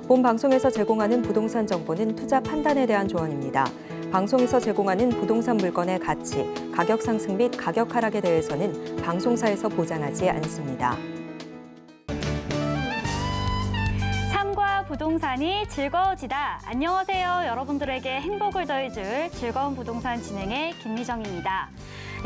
본 방송에서 제공하는 부동산 정보는 투자 판단에 대한 조언입니다. 방송에서 제공하는 부동산 물건의 가치, 가격 상승 및 가격 하락에 대해서는 방송사에서 보장하지 않습니다. 삶과 부동산이 즐거워지다. 안녕하세요. 여러분들에게 행복을 더해줄 즐거운 부동산 진행의 김미정입니다.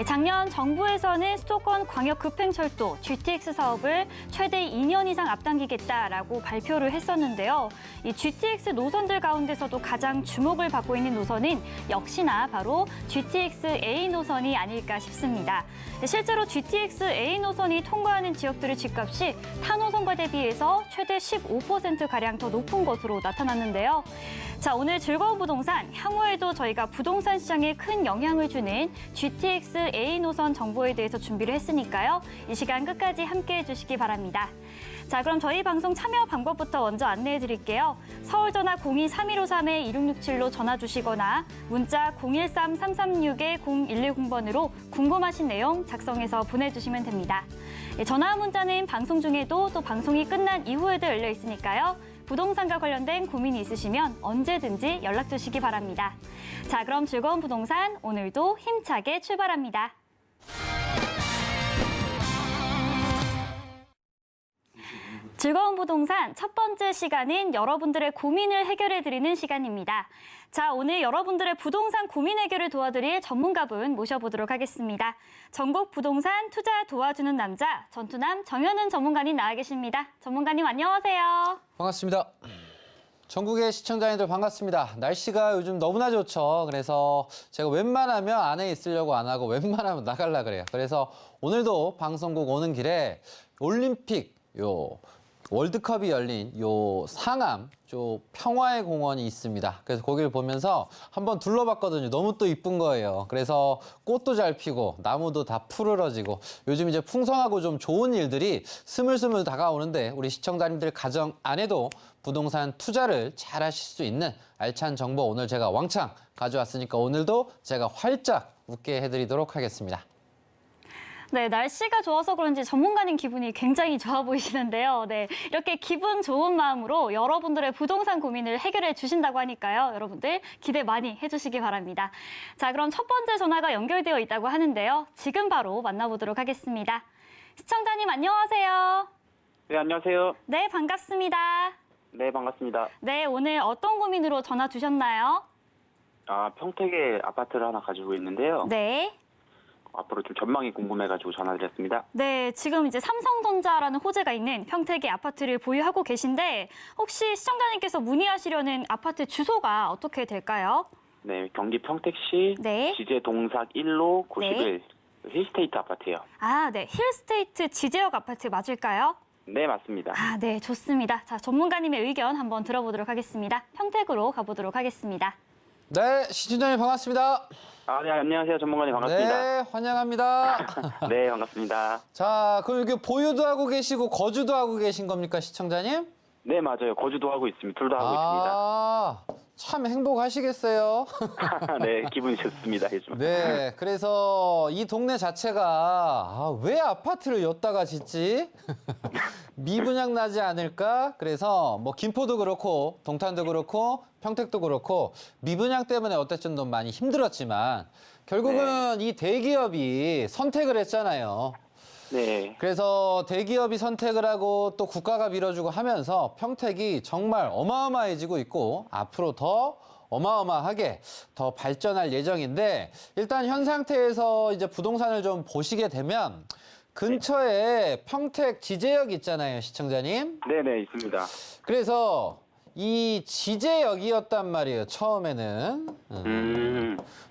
작년 정부에서는 수도권 광역급행철도 GTX 사업을 최대 2년 이상 앞당기겠다라고 발표를 했었는데요. 이 GTX 노선들 가운데서도 가장 주목을 받고 있는 노선은 역시나 바로 GTX A 노선이 아닐까 싶습니다. 실제로 GTX A 노선이 통과하는 지역들의 집값이 타 노선과 대비해서 최대 15%가량 더 높은 것으로 나타났는데요. 자, 오늘 즐거운 부동산, 향후에도 저희가 부동산 시장에 큰 영향을 주는 GTX A 노선 정보에 대해서 준비를 했으니까요. 이 시간 끝까지 함께해 주시기 바랍니다. 자, 그럼 저희 방송 참여 방법부터 먼저 안내해 드릴게요. 서울 전화 02-3153-2667로 전화 주시거나 문자 013-336-0110번으로 궁금하신 내용 작성해서 보내주시면 됩니다. 전화 문자는 방송 중에도 또 방송이 끝난 이후에도 열려 있으니까요. 부동산과 관련된 고민이 있으시면 언제든지 연락 주시기 바랍니다. 자, 그럼 즐거운 부동산 오늘도 힘차게 출발합니다. 즐거운 부동산 첫 번째 시간은 여러분들의 고민을 해결해드리는 시간입니다. 자, 오늘 여러분들의 부동산 고민 해결을 도와드릴 전문가분 모셔보도록 하겠습니다. 전국 부동산 투자 도와주는 남자, 전투남 정현은 전문가님 나와 계십니다. 전문가님 안녕하세요. 반갑습니다. 전국의 시청자님들 반갑습니다. 날씨가 요즘 너무나 좋죠. 그래서 제가 웬만하면 안에 있으려고 안 하고 웬만하면 나가려고 그래요. 그래서 오늘도 방송국 오는 길에 올림픽 월드컵이 열린 상암 평화의 공원이 있습니다. 그래서 거기를 보면서 한번 둘러봤거든요. 너무 또 이쁜 거예요. 그래서 꽃도 잘 피고 나무도 다 푸르러지고 요즘 이제 풍성하고 좀 좋은 일들이 스물스물 다가오는데 우리 시청자님들 가정 안에도 부동산 투자를 잘 하실 수 있는 알찬 정보 오늘 제가 왕창 가져왔으니까 오늘도 제가 활짝 웃게 해드리도록 하겠습니다. 네, 날씨가 좋아서 그런지 전문가님 기분이 굉장히 좋아 보이시는데요. 네, 이렇게 기분 좋은 마음으로 여러분들의 부동산 고민을 해결해 주신다고 하니까요. 여러분들 기대 많이 해주시기 바랍니다. 자, 그럼 첫 번째 전화가 연결되어 있다고 하는데요. 지금 바로 만나보도록 하겠습니다. 시청자님 안녕하세요. 네, 안녕하세요. 네, 반갑습니다. 네, 반갑습니다. 네, 오늘 어떤 고민으로 전화 주셨나요? 평택에 아파트를 하나 가지고 있는데요. 네. 앞으로 좀 전망이 궁금해가지고 전화드렸습니다. 네, 지금 이제 삼성전자라는 호재가 있는 평택의 아파트를 보유하고 계신데 혹시 시청자님께서 문의하시려는 아파트 주소가 어떻게 될까요? 네, 경기 평택시 네. 지제 동삭 1로 91 힐스테이트 아파트예요. 아, 네, 힐스테이트 지제역 아파트 맞을까요? 네, 맞습니다. 아, 네, 좋습니다. 자, 전문가님의 의견 한번 들어보도록 하겠습니다. 평택으로 가보도록 하겠습니다. 네, 시청자님 반갑습니다. 네, 안녕하세요. 전문가님 반갑습니다. 네, 환영합니다. 네, 반갑습니다. 자, 그럼 이렇게 보유도 하고 계시고 거주도 하고 계신 겁니까, 시청자님? 네, 맞아요. 거주도 하고 있습니다. 둘 다 하고 있습니다. 참 행복하시겠어요. 네, 기분이 좋습니다. 요즘. 네, 그래서 이 동네 자체가 왜 아파트를 였다가 짓지? 미분양 나지 않을까? 그래서 뭐 김포도 그렇고 동탄도 그렇고 평택도 그렇고 미분양 때문에 어쨌든 좀 많이 힘들었지만 결국은 이 대기업이 선택을 했잖아요. 네. 그래서 대기업이 선택을 하고 또 국가가 밀어주고 하면서 평택이 정말 어마어마해지고 있고 앞으로 더 어마어마하게 더 발전할 예정인데 일단 현 상태에서 이제 부동산을 좀 보시게 되면 근처에 평택 지제역 있잖아요, 시청자님. 네네, 있습니다. 그래서 이 지제역이었단 말이에요, 처음에는.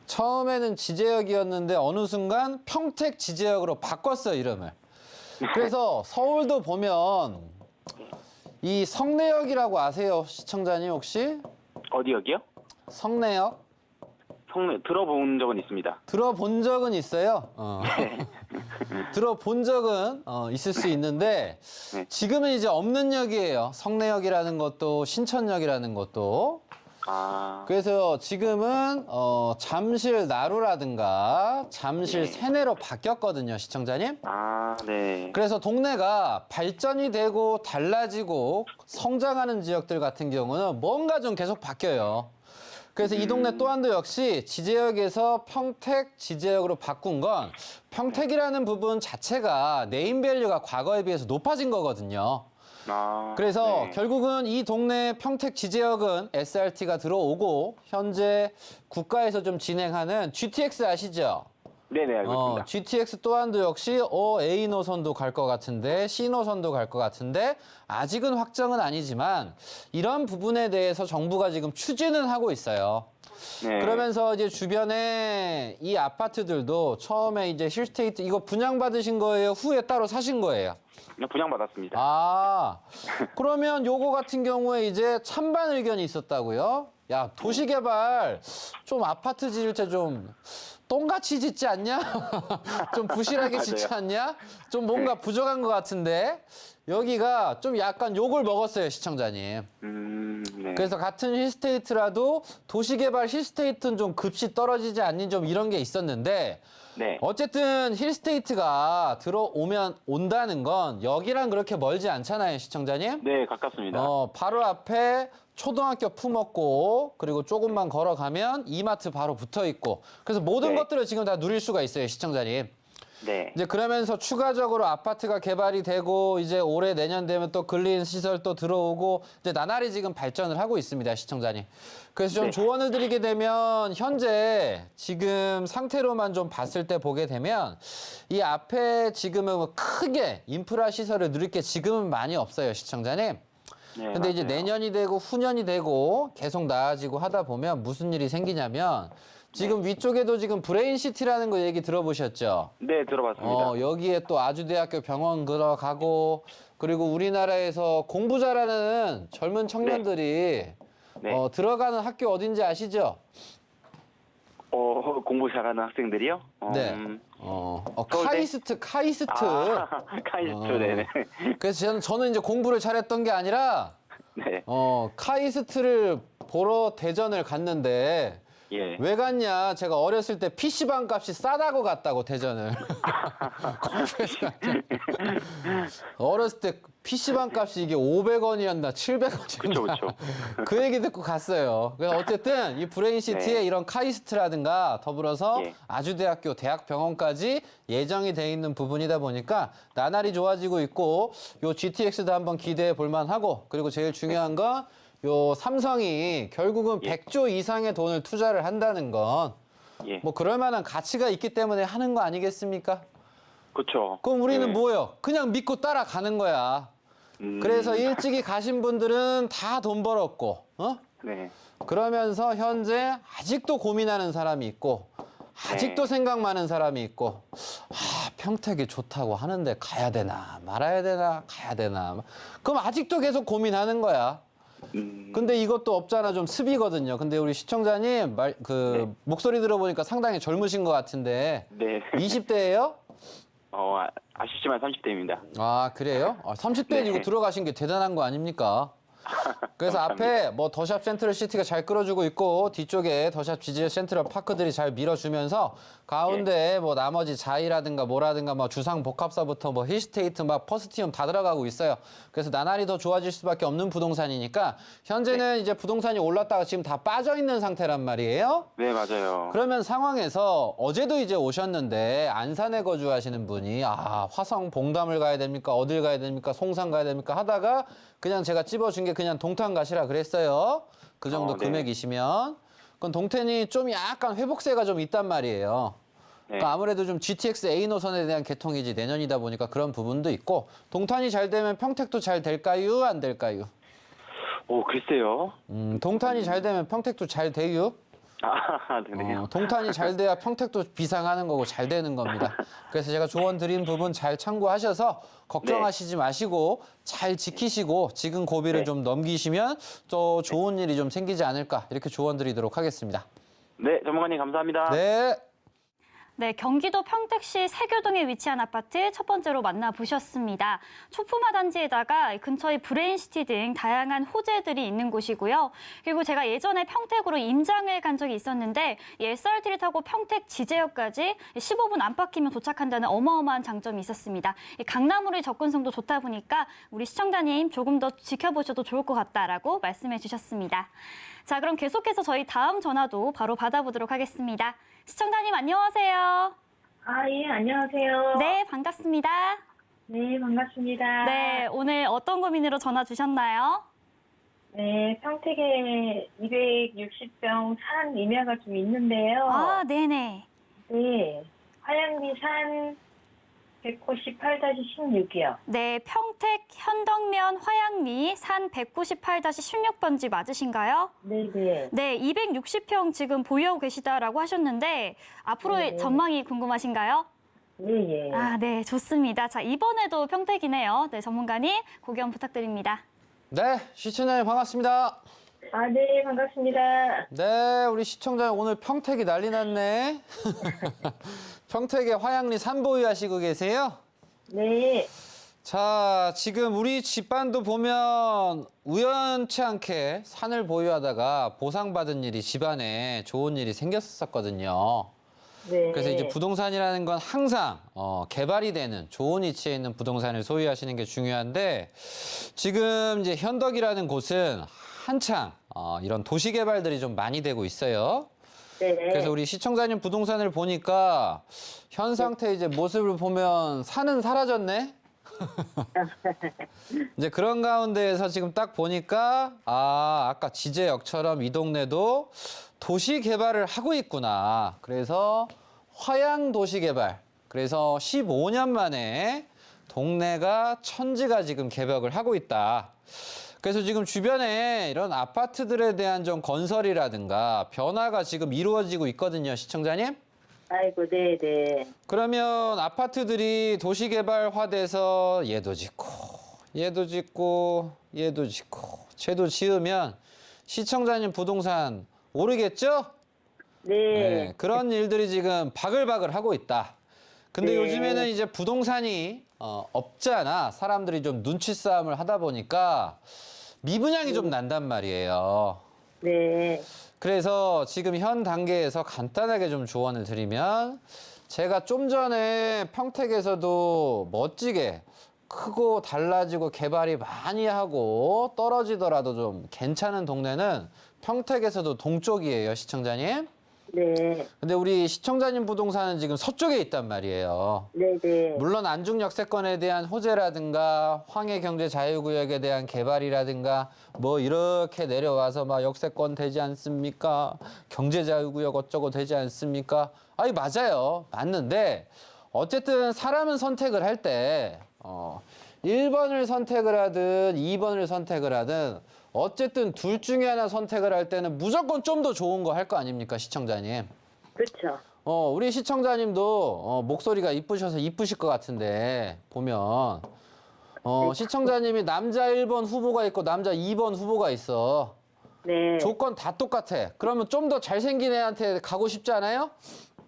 처음에는 지제역이었는데 어느 순간 평택 지제역으로 바꿨어요, 이름을. 그래서 서울도 보면 이 성내역이라고 아세요, 시청자님 혹시? 어디 역이요? 성내역? 들어본 적은 있습니다. 들어본 적은 있어요. 들어본 적은 있을 수 있는데 지금은 이제 없는 역이에요. 성내역이라는 것도 신천역이라는 것도. 그래서 지금은 잠실 나루라든가 잠실 네. 세내로 바뀌었거든요, 시청자님. 네. 그래서 동네가 발전이 되고 달라지고 성장하는 지역들 같은 경우는 뭔가 좀 계속 바뀌어요. 그래서 이 동네 또한도 역시 지제역에서 평택 지제역으로 바꾼 건 평택이라는 부분 자체가 네임밸류가 과거에 비해서 높아진 거거든요. 그래서 네. 결국은 이 동네 평택 지제역은 SRT가 들어오고 현재 국가에서 좀 진행하는 GTX 아시죠? 네네, 알고 있습니다. GTX 또한도 역시 A 노선도 갈 것 같은데 C 노선도 갈 것 같은데 아직은 확정은 아니지만 이런 부분에 대해서 정부가 지금 추진은 하고 있어요. 네. 그러면서 이제 주변에 이 아파트들도 처음에 이제 힐스테이트 이거 분양받으신 거예요? 후에 따로 사신 거예요? 분양받았습니다. 그러면 요거 같은 경우에 이제 찬반 의견이 있었다고요? 야, 도시개발 좀 아파트 지을 때 좀 똥같이 짓지 않냐? 좀 부실하게 짓지 않냐? 좀 뭔가 부족한 것 같은데 여기가 좀 약간 욕을 먹었어요, 시청자님. 네. 그래서 같은 힐스테이트라도 도시개발 힐스테이트는 좀 급시 떨어지지 않니 좀 이런 게 있었는데 네. 어쨌든 힐스테이트가 온다는 건 여기랑 그렇게 멀지 않잖아요, 시청자님. 네, 가깝습니다. 바로 앞에 초등학교 품었고 그리고 조금만 걸어가면 이마트 바로 붙어 있고 그래서 모든 네. 것들을 지금 다 누릴 수가 있어요, 시청자님. 네. 이제 그러면서 추가적으로 아파트가 개발이 되고 이제 올해 내년 되면 또 근린 시설 또 들어오고 이제 나날이 지금 발전을 하고 있습니다, 시청자님. 그래서 좀 네. 조언을 드리게 되면 현재 지금 상태로만 좀 봤을 때 보게 되면 이 앞에 지금은 뭐 크게 인프라 시설을 누릴 게 지금은 많이 없어요, 시청자님. 네, 근데 이제 맞아요. 내년이 되고 후년이 되고 계속 나아지고 하다 보면 무슨 일이 생기냐면 지금 위쪽에도 지금 브레인시티라는 거 얘기 들어보셨죠? 네, 들어봤습니다. 여기에 또 아주대학교 병원 들어가고 그리고 우리나라에서 공부 잘하는 젊은 청년들이 네. 들어가는 학교 어딘지 아시죠? 공부 잘하는 학생들이요? 네. 서울대? 카이스트. 카이스트, 네네. 그래서 저는 이제 공부를 잘했던 게 아니라 네. 카이스트를 보러 대전을 갔는데 예. 왜 갔냐? 제가 어렸을 때 PC방 값이 싸다고 갔다고 대전을. 공부해서 갔죠. 어렸을 때 PC방 값이 이게 500원이었나 700원이었나 그쵸. 그 얘기 듣고 갔어요. 그래서 어쨌든 이 브레인시티에 네. 이런 카이스트라든가 더불어서 예. 아주대학교, 대학병원까지 예정이 돼 있는 부분이다 보니까 나날이 좋아지고 있고 요 GTX도 한번 기대해 볼 만하고 그리고 제일 중요한 건 요 삼성이 결국은 예. 100조 이상의 돈을 투자를 한다는 건 예. 뭐 그럴 만한 가치가 있기 때문에 하는 거 아니겠습니까? 그쵸. 그럼 우리는 네. 뭐예요? 그냥 믿고 따라가는 거야. 그래서 일찍이 가신 분들은 다 돈 벌었고, 네. 그러면서 현재 아직도 고민하는 사람이 있고, 아직도 네. 생각 많은 사람이 있고, 평택이 좋다고 하는데 가야 되나, 말아야 되나, 가야 되나. 그럼 아직도 계속 고민하는 거야. 근데 이것도 없잖아, 좀 습이거든요. 근데 우리 시청자님, 네. 목소리 들어보니까 상당히 젊으신 것 같은데, 네. 20대예요? 아쉽지만 30대입니다. 아, 그래요? 30대에 네. 이거 들어가신 게 대단한 거 아닙니까? 그래서 앞에 뭐 더샵 센트럴 시티가 잘 끌어주고 있고 뒤쪽에 더샵 지지 센트럴 파크들이 잘 밀어주면서 가운데에 뭐 나머지 자이라든가 뭐라든가 뭐 주상 복합사부터 뭐 힐스테이트 막 퍼스티움 다 들어가고 있어요. 그래서 나날이 더 좋아질 수밖에 없는 부동산이니까 현재는 이제 부동산이 올랐다가 지금 다 빠져 있는 상태란 말이에요. 네, 맞아요. 그러면 상황에서 어제도 이제 오셨는데 안산에 거주하시는 분이 화성 봉담을 가야 됩니까? 어딜 가야 됩니까? 송산 가야 됩니까? 하다가 그냥 제가 찝어준 게 그냥 동탄 가시라 그랬어요. 그 정도 네. 금액이시면. 그럼 동탄이 좀 약간 회복세가 좀 있단 말이에요. 네. 그러니까 아무래도 좀 GTX A 노선에 대한 개통이지 내년이다 보니까 그런 부분도 있고 동탄이 잘 되면 평택도 잘 될까요? 안 될까요? 글쎄요. 동탄이 잘 되면 평택도 잘 돼요? 네네요. 동탄이 잘 돼야 평택도 비상하는 거고 잘 되는 겁니다. 그래서 제가 조언 드린 부분 잘 참고하셔서 걱정하시지 마시고 잘 지키시고 지금 고비를 네. 좀 넘기시면 또 좋은 일이 좀 생기지 않을까 이렇게 조언 드리도록 하겠습니다. 네, 전문가님 감사합니다. 네. 네, 경기도 평택시 세교동에 위치한 아파트 첫 번째로 만나보셨습니다. 초품화 단지에다가 근처에 브레인시티 등 다양한 호재들이 있는 곳이고요. 그리고 제가 예전에 평택으로 임장을 간 적이 있었는데 이 SRT를 타고 평택 지제역까지 15분 안팎이면 도착한다는 어마어마한 장점이 있었습니다. 이 강남으로의 접근성도 좋다 보니까 우리 시청자님 조금 더 지켜보셔도 좋을 것 같다라고 말씀해 주셨습니다. 자, 그럼 계속해서 저희 다음 전화도 바로 받아보도록 하겠습니다. 시청자님 안녕하세요. 예, 안녕하세요. 네, 반갑습니다. 네, 반갑습니다. 네, 오늘 어떤 고민으로 전화 주셨나요? 네, 평택에 260평 산 임야가 좀 있는데요. 아, 네네. 네, 화양리 산 198-16이요. 네, 평택 현덕면 화양리 산 198-16번지 맞으신가요? 네네. 네, 260평 지금 보유하고 계시다라고 하셨는데 앞으로의 네. 전망이 궁금하신가요? 네, 예. 아, 네, 좋습니다. 자, 이번에도 평택이네요. 네, 전문가님 고견 부탁드립니다. 네, 시청자님 반갑습니다. 네, 반갑습니다. 네, 우리 시청자님 오늘 평택이 난리 났네. 평택에 화양리 산 보유하시고 계세요? 네, 자, 지금 우리 집안도 보면 우연치 않게 산을 보유하다가 보상받은 일이 집안에 좋은 일이 생겼었거든요. 네. 그래서 이제 부동산이라는 건 항상 개발이 되는 좋은 위치에 있는 부동산을 소유하시는 게 중요한데 지금 이제 현덕이라는 곳은 한창 이런 도시 개발들이 좀 많이 되고 있어요. 네. 그래서 우리 시청자님 부동산을 보니까 현 상태 이제 모습을 보면 산은 사라졌네. 이제 그런 가운데에서 지금 딱 보니까 아까 지제역처럼 이 동네도 도시 개발을 하고 있구나. 그래서 화양 도시 개발. 그래서 15년 만에 동네가 천지가 지금 개벽을 하고 있다. 그래서 지금 주변에 이런 아파트들에 대한 좀 건설이라든가 변화가 지금 이루어지고 있거든요, 시청자님. 아이고, 네네. 그러면 아파트들이 도시개발화돼서 얘도 짓고 얘도 짓고 얘도 짓고 쟤도 지으면 시청자님 부동산 오르겠죠? 네. 그런 일들이 지금 바글바글 하고 있다. 근데 네. 요즘에는 이제 부동산이 없잖아. 사람들이 좀 눈치 싸움을 하다 보니까 미분양이 좀 난단 말이에요. 네. 그래서 지금 현 단계에서 간단하게 좀 조언을 드리면 제가 좀 전에 평택에서도 멋지게 크고 달라지고 개발이 많이 하고 떨어지더라도 좀 괜찮은 동네는 평택에서도 동쪽이에요, 시청자님. 네. 근데 우리 시청자님 부동산은 지금 서쪽에 있단 말이에요. 네네. 물론 안중 역세권에 대한 호재라든가 황해경제자유구역에 대한 개발이라든가 뭐 이렇게 내려와서 막 역세권 되지 않습니까? 경제자유구역 어쩌고 되지 않습니까? 아니 맞아요. 맞는데 어쨌든 사람은 선택을 할 때 1번을 선택을 하든 2번을 선택을 하든 어쨌든 둘 중에 하나 선택을 할 때는 무조건 좀 더 좋은 거 할 거 아닙니까, 시청자님? 그렇죠. 우리 시청자님도 목소리가 이쁘셔서 이쁘실 것 같은데 보면 시청자님이 남자 1번 후보가 있고 남자 2번 후보가 있어. 네. 조건 다 똑같아. 그러면 좀 더 잘생긴 애한테 가고 싶지 않아요?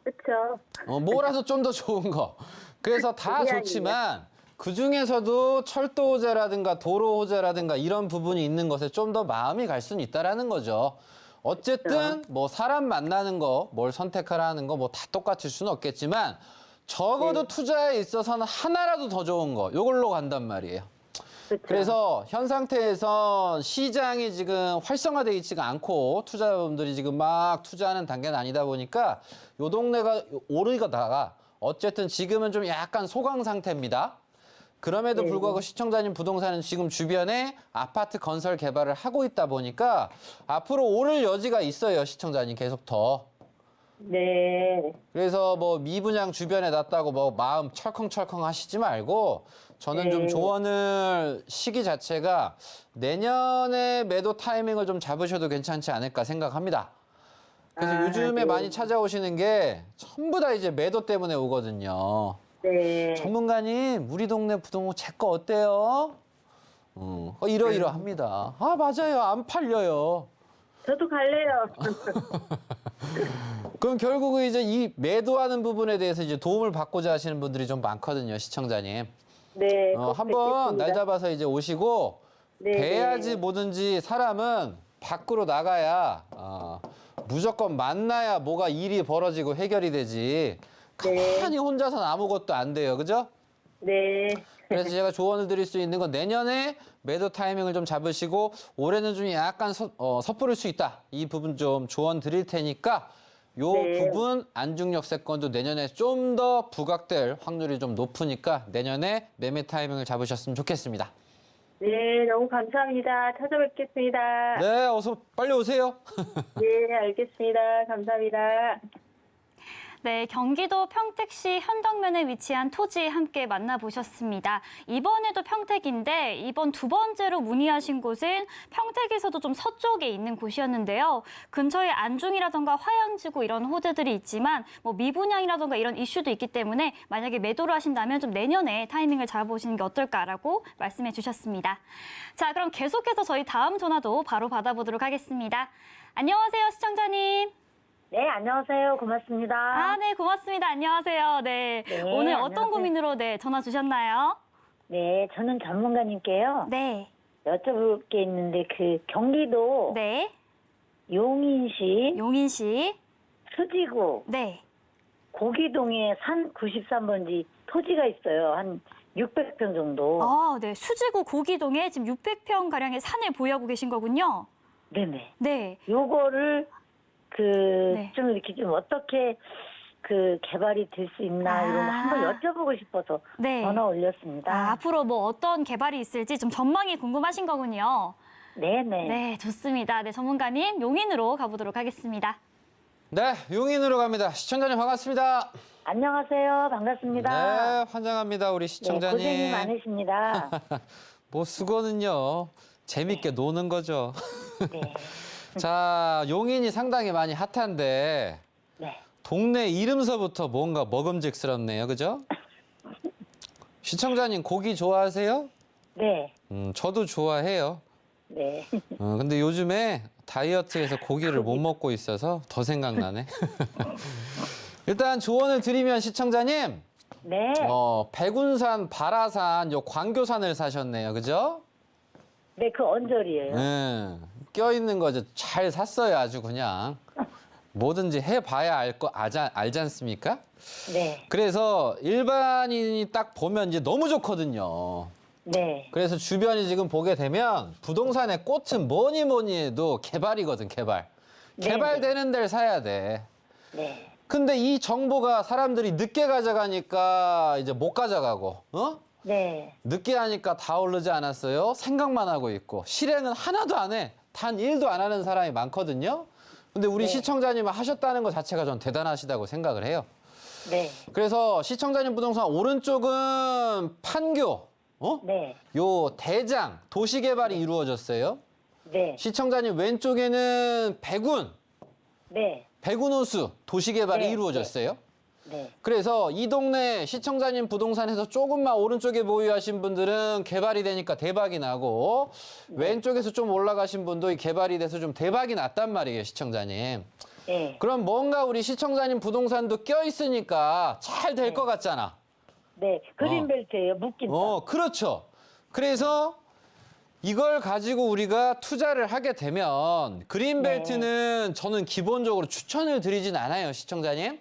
그렇죠. 뭐라도 좀 더 좋은 거. 그래서 다 좋지만 그 중에서도 철도 호재라든가 도로 호재라든가 이런 부분이 있는 것에 좀 더 마음이 갈 수는 있다라는 거죠. 어쨌든 뭐 사람 만나는 거, 뭘 선택하라는 거 뭐 다 똑같을 수는 없겠지만 적어도 투자에 있어서는 하나라도 더 좋은 거, 요걸로 간단 말이에요. 그렇죠. 그래서 현 상태에서 시장이 지금 활성화되어 있지가 않고 투자자분들이 지금 막 투자하는 단계는 아니다 보니까 요 동네가 오르다가 어쨌든 지금은 좀 약간 소강 상태입니다. 그럼에도 불구하고 시청자님 부동산은 지금 주변에 아파트 건설 개발을 하고 있다 보니까 앞으로 오를 여지가 있어요, 시청자님 계속 더. 네. 그래서 뭐 미분양 주변에 놨다고 뭐 마음 철컹철컹 하시지 말고 저는 좀 조언을 시기 자체가 내년에 매도 타이밍을 좀 잡으셔도 괜찮지 않을까 생각합니다. 그래서 요즘에 많이 찾아오시는 게 전부 다 이제 매도 때문에 오거든요. 네. 전문가님, 우리 동네 부동산 제 거 어때요? 이러이러합니다. 아, 맞아요. 안 팔려요. 저도 갈래요. 그럼 결국은 이제 이 매도하는 부분에 대해서 이제 도움을 받고자 하시는 분들이 좀 많거든요, 시청자님. 네. 꼭 한번 날 뵙겠습니다. 잡아서 이제 오시고 네, 돼야지 네. 뭐든지 사람은 밖으로 나가야 무조건 만나야 뭐가 일이 벌어지고 해결이 되지. 네. 가만히 혼자서는 아무것도 안 돼요, 그죠? 네. 그래서 제가 조언을 드릴 수 있는 건 내년에 매도 타이밍을 좀 잡으시고 올해는 좀 약간 섣부를 수 있다. 이 부분 좀 조언 드릴 테니까 요 네. 부분 안중역세권도 내년에 좀 더 부각될 확률이 좀 높으니까 내년에 매매 타이밍을 잡으셨으면 좋겠습니다. 네, 너무 감사합니다. 찾아뵙겠습니다. 네, 어서 빨리 오세요. 네, 알겠습니다. 감사합니다. 네, 경기도 평택시 현덕면에 위치한 토지 함께 만나보셨습니다. 이번에도 평택인데 이번 두 번째로 문의하신 곳은 평택에서도 좀 서쪽에 있는 곳이었는데요. 근처에 안중이라던가 화양지구 이런 호재들이 있지만 뭐 미분양이라던가 이런 이슈도 있기 때문에 만약에 매도를 하신다면 좀 내년에 타이밍을 잡아보시는 게 어떨까라고 말씀해 주셨습니다. 자, 그럼 계속해서 저희 다음 전화도 바로 받아보도록 하겠습니다. 안녕하세요, 시청자님. 네, 안녕하세요. 고맙습니다. 아, 네, 고맙습니다. 안녕하세요. 네. 네, 오늘 어떤 안녕하세요. 고민으로 전화 주셨나요? 네, 저는 전문가님께요. 네. 여쭤볼 게 있는데 그 경기도 네. 용인시 용인시. 수지구 네. 고기동에 산 93번지 토지가 있어요. 한 600평 정도. 아, 네. 수지구 고기동에 지금 600평 가량의 산을 보유하고 계신 거군요. 네네. 네. 요거를 네. 좀 이렇게 좀 어떻게 개발이 될 수 있나 이런 거 한번 여쭤보고 싶어서 네. 전화 올렸습니다. 아, 앞으로 뭐 어떤 개발이 있을지 좀 전망이 궁금하신 거군요. 네네. 네, 좋습니다. 네, 전문가님 용인으로 가보도록 하겠습니다. 네, 용인으로 갑니다. 시청자님 반갑습니다. 안녕하세요. 반갑습니다. 네, 환영합니다, 우리 네, 시청자님. 고생이 많으십니다. 뭐 수고는요. 재밌게 노는 거죠. 네. 자, 용인이 상당히 많이 핫한데 네. 동네 이름서부터 뭔가 먹음직스럽네요. 그죠? 시청자님 고기 좋아하세요? 네. 저도 좋아해요. 네. 근데 요즘에 다이어트해서 고기를 못 먹고 있어서 더 생각나네. 일단 조언을 드리면 시청자님, 네. 백운산, 발아산, 요 광교산을 사셨네요. 그죠? 네, 그 언저리예요. 껴있는 거죠. 잘 샀어요. 아주 그냥. 뭐든지 해봐야 알지 않습니까? 네. 그래서 일반인이 딱 보면 이제 너무 좋거든요. 네. 그래서 주변이 지금 보게 되면 부동산의 꽃은 뭐니 해도 개발이거든, 개발. 네, 개발되는 데를 사야 돼. 네. 근데 이 정보가 사람들이 늦게 가져가니까 이제 못 가져가고, 네. 늦게 하니까 다 오르지 않았어요? 생각만 하고 있고, 실행은 하나도 안 해. 단 1도 안 하는 사람이 많거든요. 근데 우리 네. 시청자님은 하셨다는 것 자체가 전 대단하시다고 생각을 해요. 네. 그래서 시청자님 부동산 오른쪽은 판교, 네. 요 대장, 도시개발이 이루어졌어요. 네. 시청자님 왼쪽에는 네. 백운호수 도시개발이 네, 이루어졌어요. 네. 그래서 이 동네 시청자님 부동산에서 조금만 오른쪽에 보유하신 분들은 개발이 되니까 대박이 나고 왼쪽에서 좀 올라가신 분도 이 개발이 돼서 좀 대박이 났단 말이에요, 시청자님. 네. 그럼 뭔가 우리 시청자님 부동산도 껴있으니까 잘 될 것 같잖아. 네. 그린벨트예요. 묶인 땅. 그렇죠. 그래서 이걸 가지고 우리가 투자를 하게 되면 그린벨트는 저는 기본적으로 추천을 드리진 않아요, 시청자님.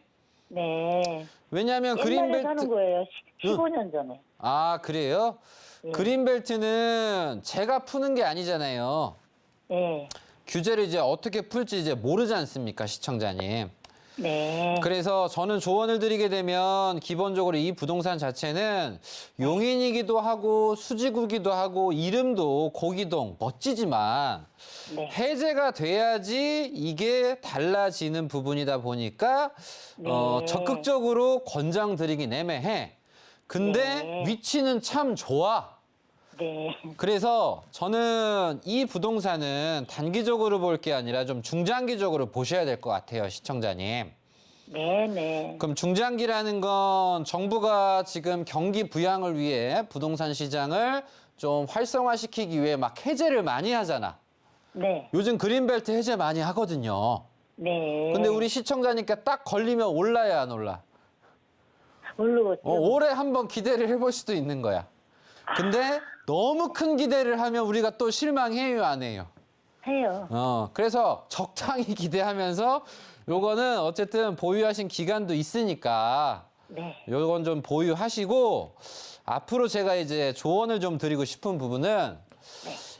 네. 왜냐하면 옛날에 그린벨트 사는 거예요. 15년 전에. 아, 그래요? 네. 그린벨트는 제가 푸는 게 아니잖아요. 네. 규제를 이제 어떻게 풀지 이제 모르지 않습니까, 시청자님. 네. 그래서 저는 조언을 드리게 되면 기본적으로 이 부동산 자체는 용인이기도 하고 수지구기도 하고 이름도 고기동 멋지지만 네. 해제가 돼야지 이게 달라지는 부분이다 보니까 네. 적극적으로 권장드리긴 애매해. 근데 네. 위치는 참 좋아. 네. 그래서 저는 이 부동산은 단기적으로 볼 게 아니라 좀 중장기적으로 보셔야 될 것 같아요, 시청자님. 네. 네. 그럼 중장기라는 건 정부가 지금 경기 부양을 위해 부동산 시장을 좀 활성화시키기 위해 막 해제를 많이 하잖아. 네. 요즘 그린벨트 해제 많이 하거든요. 네. 근데 우리 시청자님께 딱 걸리면 올라야 안 올라? 모르겠죠. 올해 한번 기대를 해볼 수도 있는 거야. 근데 너무 큰 기대를 하면 우리가 또 실망해요, 안 해요? 해요. 그래서 적당히 기대하면서 요거는 어쨌든 보유하신 기간도 있으니까 네. 요건 좀 보유하시고 앞으로 제가 이제 조언을 좀 드리고 싶은 부분은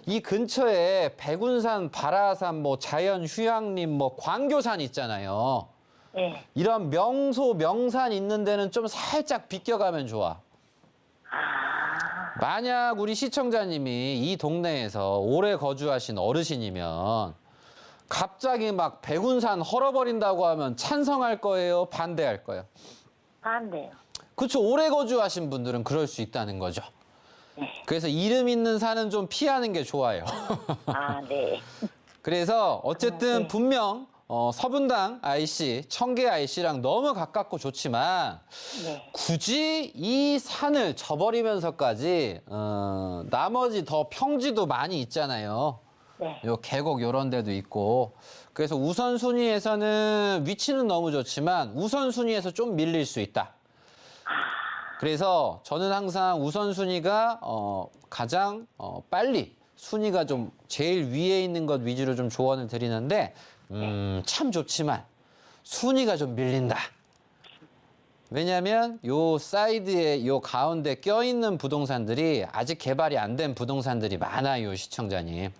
이 근처에 백운산, 발화산, 뭐 자연휴양림, 뭐 광교산 있잖아요. 네. 이런 명소, 명산 있는 데는 좀 살짝 비껴가면 좋아. 만약 우리 시청자님이 이 동네에서 오래 거주하신 어르신이면 갑자기 막 백운산 헐어버린다고 하면 찬성할 거예요? 반대할 거예요? 안 돼요. 그렇죠. 오래 거주하신 분들은 그럴 수 있다는 거죠. 그래서 이름 있는 산은 좀 피하는 게 좋아요. 네. 그래서 어쨌든 네. 분명 서분당 IC, 청계 IC랑 너무 가깝고 좋지만 네. 굳이 이 산을 저버리면서까지 나머지 더 평지도 많이 있잖아요. 네. 요 계곡 요런 데도 있고 그래서 우선순위에서는 위치는 너무 좋지만 우선순위에서 좀 밀릴 수 있다. 그래서 저는 항상 우선순위가 가장 빨리 순위가 좀 제일 위에 있는 것 위주로 좀 조언을 드리는데 참 좋지만 순위가 좀 밀린다. 왜냐하면 요 사이드에 요 가운데 껴있는 부동산들이 아직 개발이 안 된 부동산들이 많아요, 시청자님.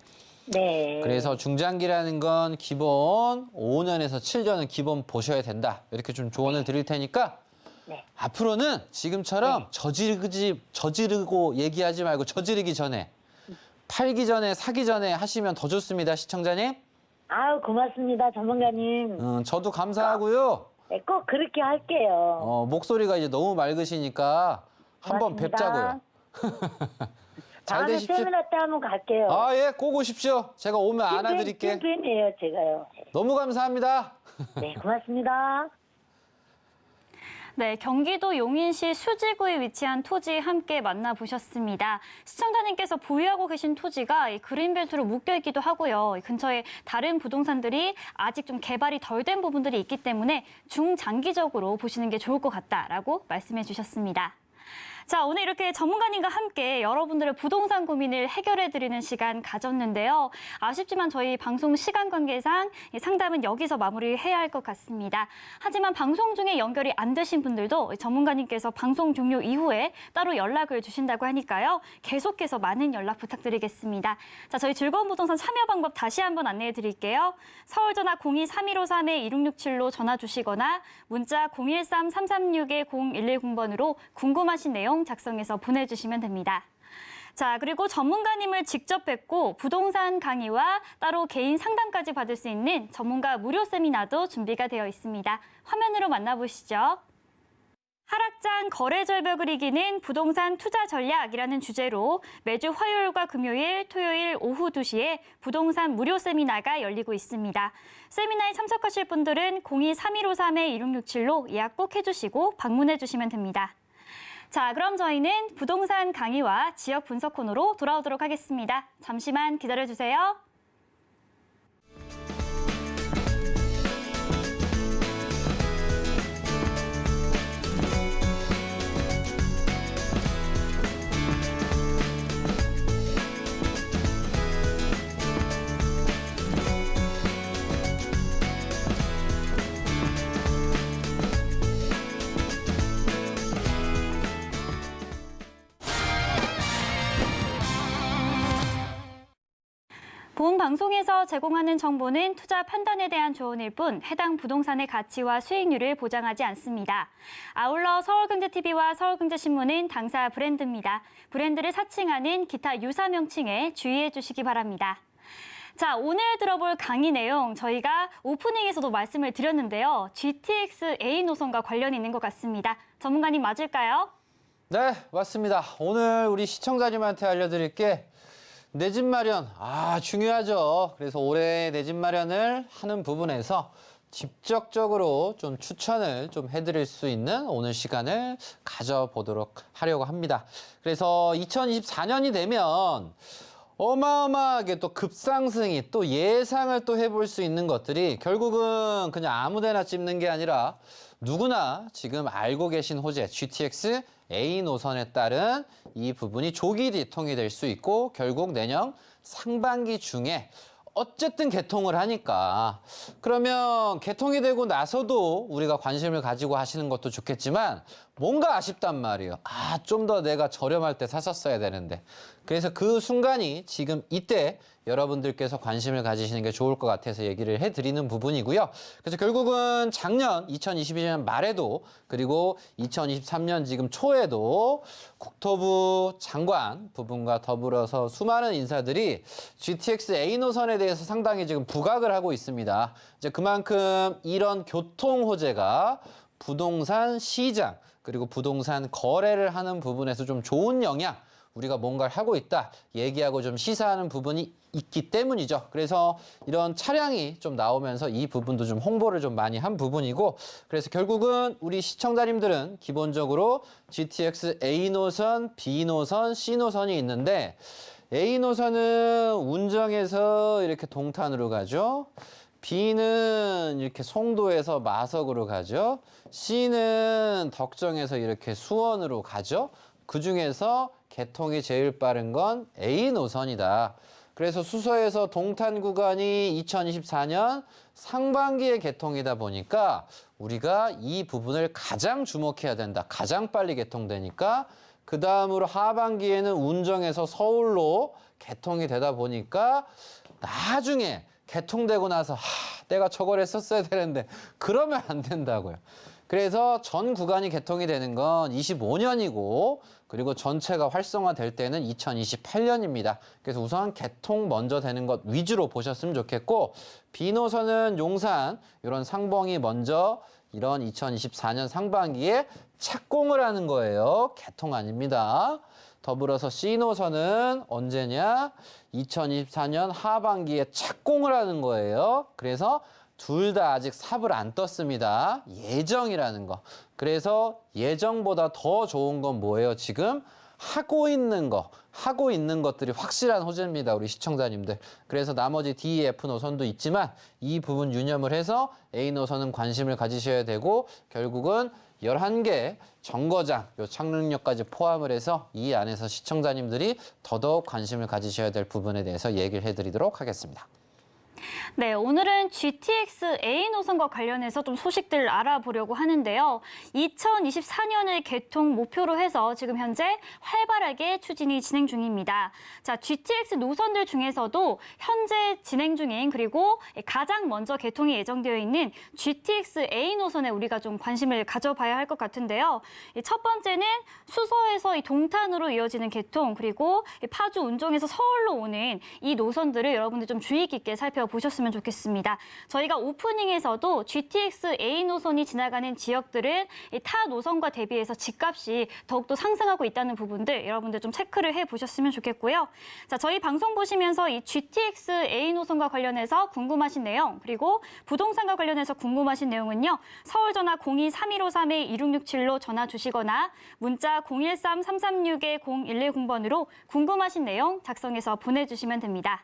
네. 그래서 중장기라는 건 기본 5년에서 7년은 기본 보셔야 된다. 이렇게 좀 조언을 드릴 테니까 네. 앞으로는 지금처럼 저지르고 얘기하지 말고 저지르기 전에 팔기 전에 사기 전에 하시면 더 좋습니다, 시청자님. 아유, 고맙습니다, 전문가님. 저도 감사하고요. 네, 꼭 그렇게 할게요. 목소리가 이제 너무 맑으시니까 한번 고맙습니다. 뵙자고요. 잘 다음에 되십시오. 세미나 때 한번 갈게요. 아, 예, 꼭 오십시오. 제가 오면 안아드릴게. 팬이에요, 제가요. 너무 감사합니다. 네, 고맙습니다. 네, 경기도 용인시 수지구에 위치한 토지 함께 만나보셨습니다. 시청자님께서 보유하고 계신 토지가 이 그린벨트로 묶여있기도 하고요. 이 근처에 다른 부동산들이 아직 좀 개발이 덜 된 부분들이 있기 때문에 중장기적으로 보시는 게 좋을 것 같다라고 말씀해 주셨습니다. 자, 오늘 이렇게 전문가님과 함께 여러분들의 부동산 고민을 해결해드리는 시간 가졌는데요. 아쉽지만 저희 방송 시간 관계상 이 상담은 여기서 마무리해야 할 것 같습니다. 하지만 방송 중에 연결이 안 되신 분들도 전문가님께서 방송 종료 이후에 따로 연락을 주신다고 하니까요. 계속해서 많은 연락 부탁드리겠습니다. 자, 저희 즐거운 부동산 참여 방법 다시 한번 안내해 드릴게요. 서울 전화 02-3153-2667로 전화 주시거나 문자 013-336-0110번으로 궁금하신 내용 작성해서 보내주시면 됩니다. 자, 그리고 전문가님을 직접 뵙고 부동산 강의와 따로 개인 상담까지 받을 수 있는 전문가 무료 세미나도 준비가 되어 있습니다. 화면으로 만나보시죠. 하락장 거래 절벽을 이기는 부동산 투자 전략이라는 주제로 매주 화요일과 금요일, 토요일 오후 2시에 부동산 무료 세미나가 열리고 있습니다. 세미나에 참석하실 분들은 02-3153-2667로 예약 꼭 해주시고 방문해 주시면 됩니다. 자, 그럼 저희는 부동산 강의와 지역 분석 코너로 돌아오도록 하겠습니다. 잠시만 기다려주세요. 본 방송에서 제공하는 정보는 투자 판단에 대한 조언일 뿐 해당 부동산의 가치와 수익률을 보장하지 않습니다. 아울러 서울경제TV와 서울경제신문은 당사 브랜드입니다. 브랜드를 사칭하는 기타 유사 명칭에 주의해 주시기 바랍니다. 자, 오늘 들어볼 강의 내용 저희가 오프닝에서도 말씀을 드렸는데요. GTX A 노선과 관련이 있는 것 같습니다. 전문가님 맞을까요? 네, 맞습니다. 오늘 우리 시청자님한테 알려드릴 게 내 집 마련, 중요하죠. 그래서 올해 내 집 마련을 하는 부분에서 직접적으로 좀 추천을 좀 해드릴 수 있는 오늘 시간을 가져보도록 하려고 합니다. 그래서 2024년이 되면 어마어마하게 또 급상승이 또 예상을 또 해볼 수 있는 것들이 결국은 그냥 아무데나 찝는 게 아니라 누구나 지금 알고 계신 호재 GTX A 노선에 따른 이 부분이 조기 개통이 될 수 있고 결국 내년 상반기 중에 어쨌든 개통을 하니까 그러면 개통이 되고 나서도 우리가 관심을 가지고 하시는 것도 좋겠지만 뭔가 아쉽단 말이에요. 좀 더 내가 저렴할 때 샀었어야 되는데. 그래서 그 순간이 지금 이때 여러분들께서 관심을 가지시는 게 좋을 것 같아서 얘기를 해드리는 부분이고요. 그래서 결국은 작년 2022년 말에도 그리고 2023년 지금 초에도 국토부 장관 부분과 더불어서 수많은 인사들이 GTX A 노선에 대해서 상당히 지금 부각을 하고 있습니다. 이제 그만큼 이런 교통 호재가 부동산 시장 그리고 부동산 거래를 하는 부분에서 좀 좋은 영향 우리가 뭔가를 하고 있다 얘기하고 좀 시사하는 부분이 있기 때문이죠. 그래서 이런 차량이 좀 나오면서 이 부분도 좀 홍보를 좀 많이 한 부분이고 그래서 결국은 우리 시청자님들은 기본적으로 GTX A 노선, B 노선, C 노선이 있는데 A 노선은 운정에서 이렇게 동탄으로 가죠. B는 이렇게 송도에서 마석으로 가죠. C는 덕정에서 이렇게 수원으로 가죠. 그중에서 개통이 제일 빠른 건 A 노선이다. 그래서 수서에서 동탄 구간이 2024년 상반기에 개통이다 보니까 우리가 이 부분을 가장 주목해야 된다. 가장 빨리 개통되니까 그 다음으로 하반기에는 운정에서 서울로 개통이 되다 보니까 나중에 개통되고 나서 내가 저걸 했었어야 되는데 그러면 안 된다고요. 그래서 전 구간이 개통이 되는 건 25년이고 그리고 전체가 활성화될 때는 2028년입니다. 그래서 우선 개통 먼저 되는 것 위주로 보셨으면 좋겠고 B노선은 용산 이런 상봉이 먼저 이런 2024년 상반기에 착공을 하는 거예요. 개통 아닙니다. 더불어서 C노선은 언제냐? 2024년 하반기에 착공을 하는 거예요. 그래서 둘 다 아직 삽을 안 떴습니다. 예정이라는 거. 그래서 예정보다 더 좋은 건 뭐예요? 지금 하고 있는 거, 하고 있는 것들이 확실한 호재입니다. 우리 시청자님들. 그래서 나머지 D, F 노선도 있지만 이 부분 유념을 해서 A 노선은 관심을 가지셔야 되고 결국은 11개 정거장, 요 착륙역까지 포함을 해서 이 안에서 시청자님들이 더더욱 관심을 가지셔야 될 부분에 대해서 얘기를 해드리도록 하겠습니다. 네, 오늘은 GTX A 노선과 관련해서 좀 소식들을 알아보려고 하는데요. 2024년을 개통 목표로 해서 지금 현재 활발하게 추진이 진행 중입니다. 자, GTX 노선들 중에서도 현재 진행 중인 그리고 가장 먼저 개통이 예정되어 있는 GTX A 노선에 우리가 좀 관심을 가져봐야 할 것 같은데요. 첫 번째는 수서에서 이 동탄으로 이어지는 개통 그리고 파주 운정에서 서울로 오는 이 노선들을 여러분들 좀 주의 깊게 살펴보셨으면 좋겠습니다. 저희가 오프닝에서도 GTX A 노선이 지나가는 지역들은 타 노선과 대비해서 집값이 더욱더 상승하고 있다는 부분들 여러분들 좀 체크를 해보셨으면 좋겠고요. 자, 저희 방송 보시면서 이 GTX A 노선과 관련해서 궁금하신 내용 그리고 부동산과 관련해서 궁금하신 내용은요. 서울 전화 02-3153-2667로 전화 주시거나 문자 013-336-0110번으로 궁금하신 내용 작성해서 보내주시면 됩니다.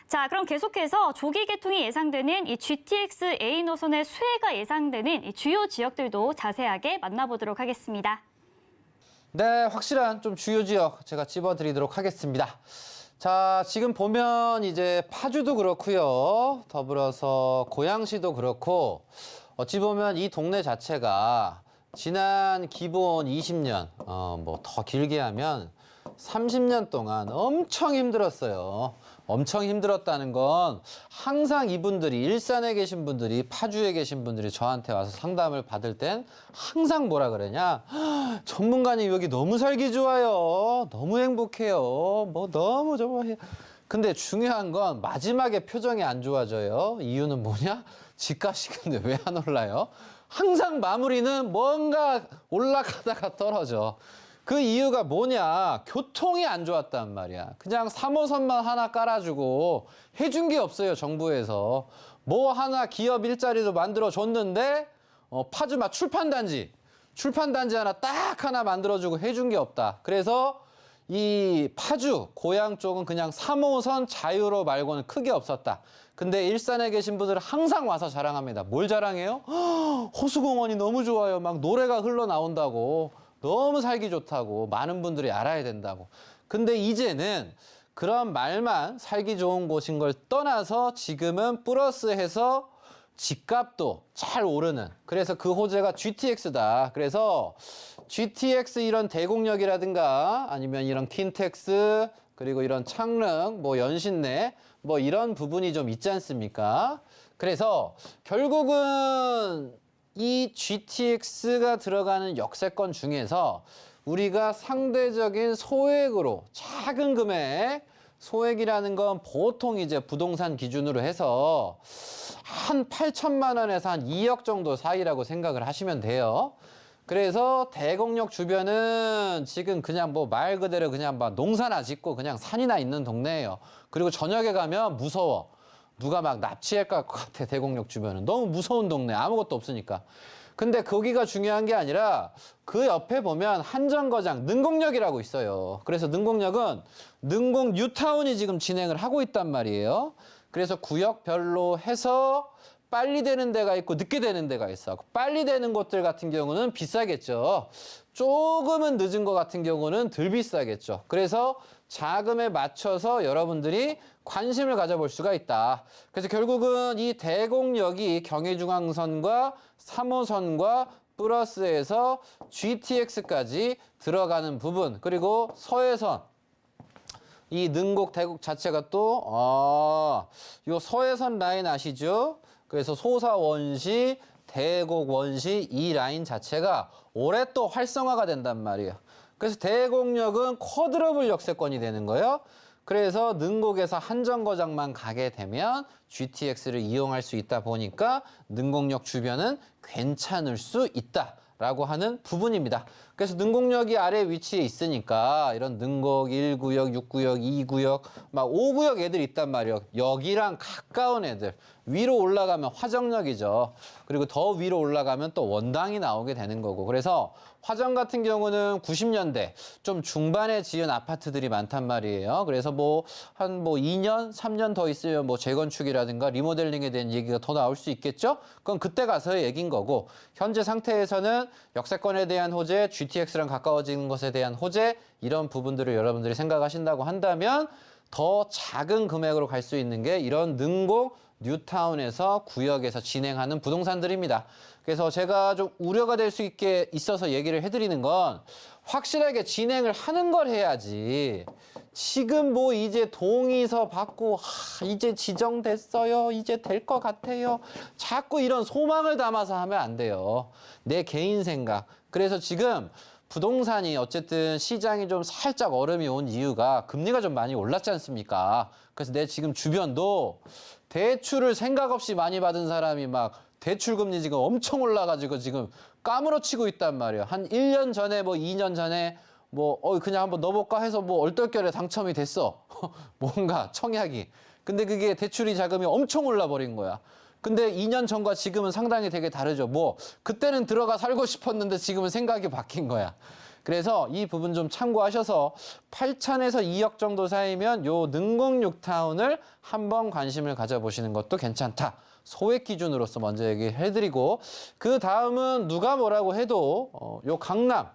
자, 그럼 계속해서 조기 개통이 예상되는 이 GTX A 노선의 수혜가 예상되는 이 주요 지역들도 자세하게 만나보도록 하겠습니다. 네, 확실한 좀 주요 지역 제가 찝어드리도록 하겠습니다. 자, 지금 보면 이제 파주도 그렇고요. 더불어서 고양시도 그렇고 어찌 보면 이 동네 자체가 지난 기본 20년, 뭐 더 길게 하면 30년 동안 엄청 힘들었어요. 엄청 힘들었다는 건 항상 이분들이 일산에 계신 분들이 파주에 계신 분들이 저한테 와서 상담을 받을 땐 항상 뭐라 그러냐. 전문가님 여기 너무 살기 좋아요. 너무 행복해요. 뭐 너무 좋아해요. 근데 중요한 건 마지막에 표정이 안 좋아져요. 이유는 뭐냐? 집값이 근데 왜 안 올라요? 항상 마무리는 뭔가 올라가다가 떨어져. 그 이유가 뭐냐? 교통이 안 좋았단 말이야. 그냥 3호선만 하나 깔아주고 해준 게 없어요, 정부에서. 뭐 하나 기업 일자리도 만들어줬는데 파주마 출판단지 하나 딱 하나 만들어주고 해준 게 없다. 그래서 이 파주, 고향 쪽은 그냥 3호선 자유로 말고는 크게 없었다. 근데 일산에 계신 분들은 항상 와서 자랑합니다. 뭘 자랑해요? 호수공원이 너무 좋아요. 막 노래가 흘러나온다고. 너무 살기 좋다고. 많은 분들이 알아야 된다고. 근데 이제는 그런 말만 살기 좋은 곳인 걸 떠나서 지금은 플러스해서 집값도 잘 오르는, 그래서 그 호재가 GTX다. 그래서 GTX 이런 대곡역이라든가 아니면 이런 킨텍스 그리고 이런 창릉, 뭐 연신내 뭐 이런 부분이 좀 있지 않습니까? 그래서 결국은 이 GTX가 들어가는 역세권 중에서 우리가 상대적인 소액으로 작은 금액, 소액이라는 건 보통 이제 부동산 기준으로 해서 한 8천만 원에서 한 2억 정도 사이라고 생각을 하시면 돼요. 그래서 대곡역 주변은 지금 그냥 뭐 말 그대로 그냥 막 농사나 짓고 그냥 산이나 있는 동네예요. 그리고 저녁에 가면 무서워. 누가 막 납치할 것 같아, 대곡역 주변은. 너무 무서운 동네, 아무것도 없으니까. 근데 거기가 중요한 게 아니라 그 옆에 보면 한정거장, 능곡역이라고 있어요. 그래서 능곡역은 능곡 뉴타운이 지금 진행을 하고 있단 말이에요. 그래서 구역별로 해서 빨리 되는 데가 있고 늦게 되는 데가 있어. 빨리 되는 곳들 같은 경우는 비싸겠죠. 조금은 늦은 것 같은 경우는 덜 비싸겠죠. 그래서 자금에 맞춰서 여러분들이 관심을 가져볼 수가 있다. 그래서 결국은 이 대곡역이 경의중앙선과 3호선과 플러스에서 GTX까지 들어가는 부분, 그리고 서해선, 이 능곡 대곡 자체가 또 요 서해선 라인 아시죠? 그래서 소사 원시, 대곡 원시 이 라인 자체가 올해 또 활성화가 된단 말이에요. 그래서 대곡역은 쿼드러블 역세권이 되는 거예요. 그래서 능곡에서 한정거장만 가게 되면 GTX를 이용할 수 있다 보니까 능곡역 주변은 괜찮을 수 있다라고 하는 부분입니다. 그래서 능곡역이 아래 위치에 있으니까 이런 능곡 1구역, 6구역, 2구역, 막 5구역 애들 있단 말이에요. 여기랑 가까운 애들. 위로 올라가면 화정역이죠. 그리고 더 위로 올라가면 또 원당이 나오게 되는 거고. 그래서 화정 같은 경우는 90년대 좀 중반에 지은 아파트들이 많단 말이에요. 그래서 한 2년, 3년 더 있으면 뭐 재건축이라든가 리모델링에 대한 얘기가 더 나올 수 있겠죠? 그건 그때 가서의 얘기인 거고, 현재 상태에서는 역세권에 대한 호재, GTX랑 가까워지는 것에 대한 호재, 이런 부분들을 여러분들이 생각하신다고 한다면 더 작은 금액으로 갈 수 있는 게 이런 능곡 뉴타운에서 구역에서 진행하는 부동산들입니다. 그래서 제가 좀 우려가 될 수 있게 있어서 얘기를 해드리는 건 확실하게 진행을 하는 걸 해야지. 지금 뭐 이제 동의서 받고 이제 지정됐어요. 이제 될 것 같아요. 자꾸 이런 소망을 담아서 하면 안 돼요. 내 개인 생각. 그래서 지금 부동산이 어쨌든 시장이 좀 살짝 얼음이 온 이유가 금리가 좀 많이 올랐지 않습니까? 그래서 내 지금 주변도 대출을 생각 없이 많이 받은 사람이 막 대출 금리 지금 엄청 올라가지고 지금 까무러치고 있단 말이에요. 한 1년 전에 2년 전에 그냥 한번 넣어볼까 해서 얼떨결에 당첨이 됐어. 뭔가 청약이. 근데 그게 대출이 자금이 엄청 올라버린 거야. 근데 2년 전과 지금은 상당히 되게 다르죠. 그때는 들어가 살고 싶었는데 지금은 생각이 바뀐 거야. 그래서 이 부분 좀 참고하셔서 8천에서 2억 정도 사이면 요 능곡 뉴타운을 한번 관심을 가져보시는 것도 괜찮다. 소액 기준으로서 먼저 얘기해드리고, 그 다음은 누가 뭐라고 해도 요 강남,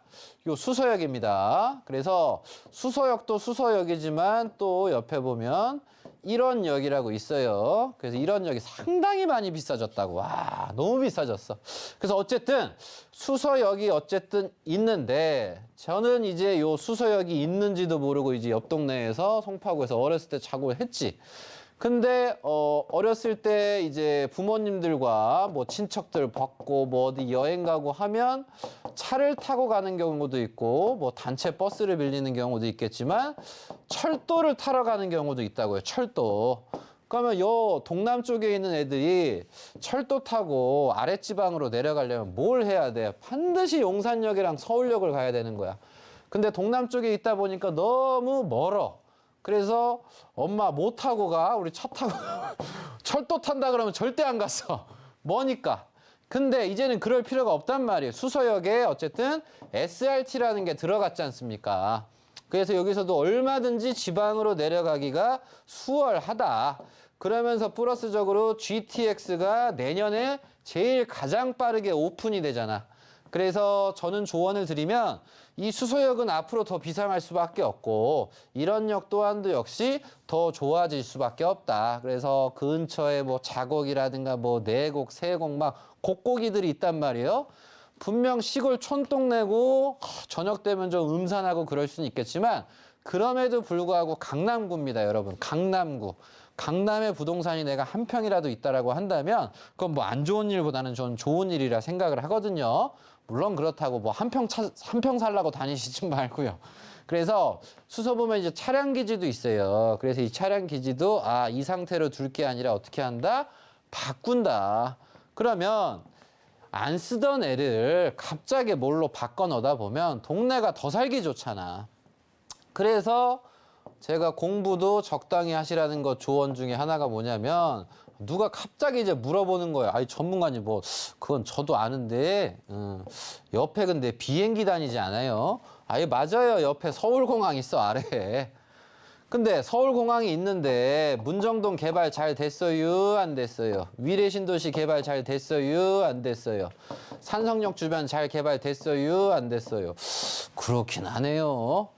요 수서역입니다. 그래서 수서역도 수서역이지만 또 옆에 보면 일원역이라고 있어요. 그래서 일원역이 상당히 많이 비싸졌다고. 와, 너무 비싸졌어. 그래서 어쨌든 수서역이 어쨌든 있는데, 저는 이제 요 수서역이 있는지도 모르고 이제 옆 동네에서 송파구에서 어렸을 때 자고 했지. 근데 어렸을 때 이제 부모님들과 친척들 받고 어디 여행 가고 하면 차를 타고 가는 경우도 있고 단체 버스를 빌리는 경우도 있겠지만 철도를 타러 가는 경우도 있다고요. 철도. 그러면 요 동남 쪽에 있는 애들이 철도 타고 아랫지방으로 내려가려면 뭘 해야 돼? 반드시 용산역이랑 서울역을 가야 되는 거야. 근데 동남 쪽에 있다 보니까 너무 멀어. 그래서 엄마 못 타고 가. 우리 차 타고 철도 탄다 그러면 절대 안 갔어. 머니까. 근데 이제는 그럴 필요가 없단 말이에요. 수서역에 어쨌든 SRT라는 게 들어갔지 않습니까? 그래서 여기서도 얼마든지 지방으로 내려가기가 수월하다. 그러면서 플러스적으로 GTX가 내년에 제일 가장 빠르게 오픈이 되잖아. 그래서 저는 조언을 드리면 이 수서역은 앞으로 더 비상할 수밖에 없고 이런 역 또한도 역시 더 좋아질 수밖에 없다. 그래서 근처에 뭐 자곡이라든가 뭐 내곡, 세곡 막 곡곡이들이 있단 말이에요. 분명 시골 촌동네고 저녁 되면 좀 음산하고 그럴 수는 있겠지만 그럼에도 불구하고 강남구입니다, 여러분. 강남구. 강남에 부동산이 내가 한 평이라도 있다라고 한다면 그건 뭐 안 좋은 일보다는 전 좋은 일이라 생각을 하거든요. 물론 그렇다고 뭐 한 평 살라고 다니시지 말고요. 그래서 수서 보면 이제 차량 기지도 있어요. 그래서 이 차량 기지도 이 상태로 둘 게 아니라 어떻게 한다? 바꾼다. 그러면 안 쓰던 애를 갑자기 뭘로 바꿔 넣다 보면 동네가 더 살기 좋잖아. 그래서 제가 공부도 적당히 하시라는 거 조언 중에 하나가 뭐냐면 누가 갑자기 이제 물어보는 거예요. 아니 전문가님 뭐 그건 저도 아는데 옆에 근데 비행기 다니지 않아요? 아예 맞아요. 옆에 서울공항 있어 아래에. 근데 서울공항이 있는데 문정동 개발 잘 됐어요? 안 됐어요? 위례신도시 개발 잘 됐어요? 안 됐어요? 산성역 주변 잘 개발됐어요? 안 됐어요? 그렇긴 하네요.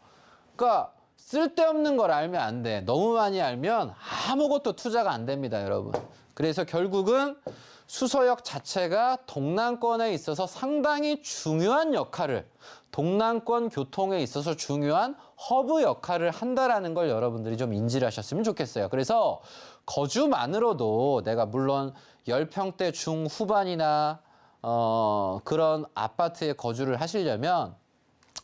그러니까 쓸데없는 걸 알면 안 돼. 너무 많이 알면 아무것도 투자가 안 됩니다, 여러분. 그래서 결국은 수서역 자체가 동남권에 있어서 상당히 중요한 역할을, 동남권 교통에 있어서 중요한 허브 역할을 한다라는 걸 여러분들이 좀 인지를 하셨으면 좋겠어요. 그래서 거주만으로도 내가 물론 10평대 중후반이나 그런 아파트에 거주를 하시려면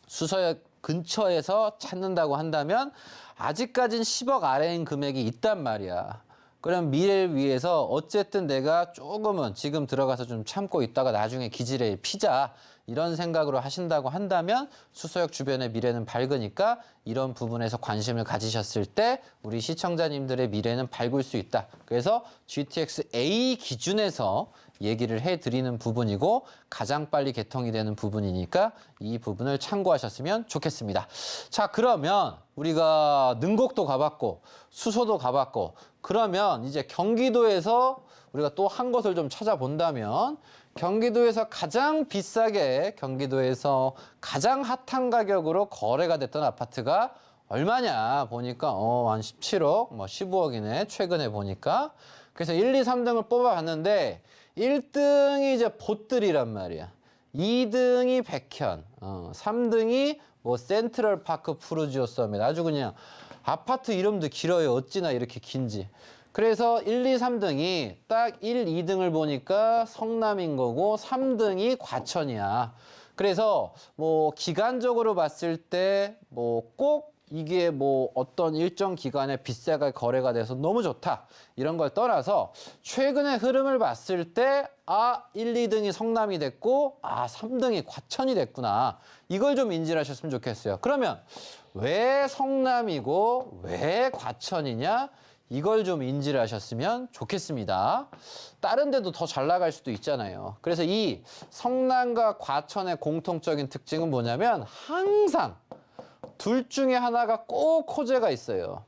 수서역 근처에서 찾는다고 한다면 아직까진 10억 아래인 금액이 있단 말이야. 그럼 미래를 위해서 어쨌든 내가 조금은 지금 들어가서 좀 참고 있다가 나중에 기지를 피자 이런 생각으로 하신다고 한다면 수서역 주변의 미래는 밝으니까 이런 부분에서 관심을 가지셨을 때 우리 시청자님들의 미래는 밝을 수 있다. 그래서 GTX A 기준에서 얘기를 해드리는 부분이고 가장 빨리 개통이 되는 부분이니까 이 부분을 참고하셨으면 좋겠습니다. 자, 그러면 우리가 능곡도 가봤고 수서도 가봤고 그러면 이제 경기도에서 우리가 또 한 곳을 좀 찾아본다면 경기도에서 가장 비싸게 경기도에서 가장 핫한 가격으로 거래가 됐던 아파트가 얼마냐 보니까 한 17억, 뭐 15억이네 최근에 보니까. 그래서 1, 2, 3등을 뽑아봤는데 1등이 이제 보뜰이란 말이야. 2등이 백현, 3등이 뭐 센트럴파크 푸르지오 서밋. 아주 그냥 아파트 이름도 길어요. 어찌나 이렇게 긴지. 그래서 1, 2, 3등이 딱 1, 2등을 보니까 성남인 거고 3등이 과천이야. 그래서 뭐 기간적으로 봤을 때 뭐 꼭 이게 뭐 어떤 일정 기간에 비싸게 거래가 돼서 너무 좋다. 이런 걸 떠나서 최근의 흐름을 봤을 때 1, 2등이 성남이 됐고 3등이 과천이 됐구나. 이걸 좀 인지를 하셨으면 좋겠어요. 그러면 왜 성남이고 왜 과천이냐? 이걸 좀 인지를 하셨으면 좋겠습니다. 다른 데도 더 잘 나갈 수도 있잖아요. 그래서 이 성남과 과천의 공통적인 특징은 뭐냐면 항상 둘 중에 하나가 꼭 호재가 있어요.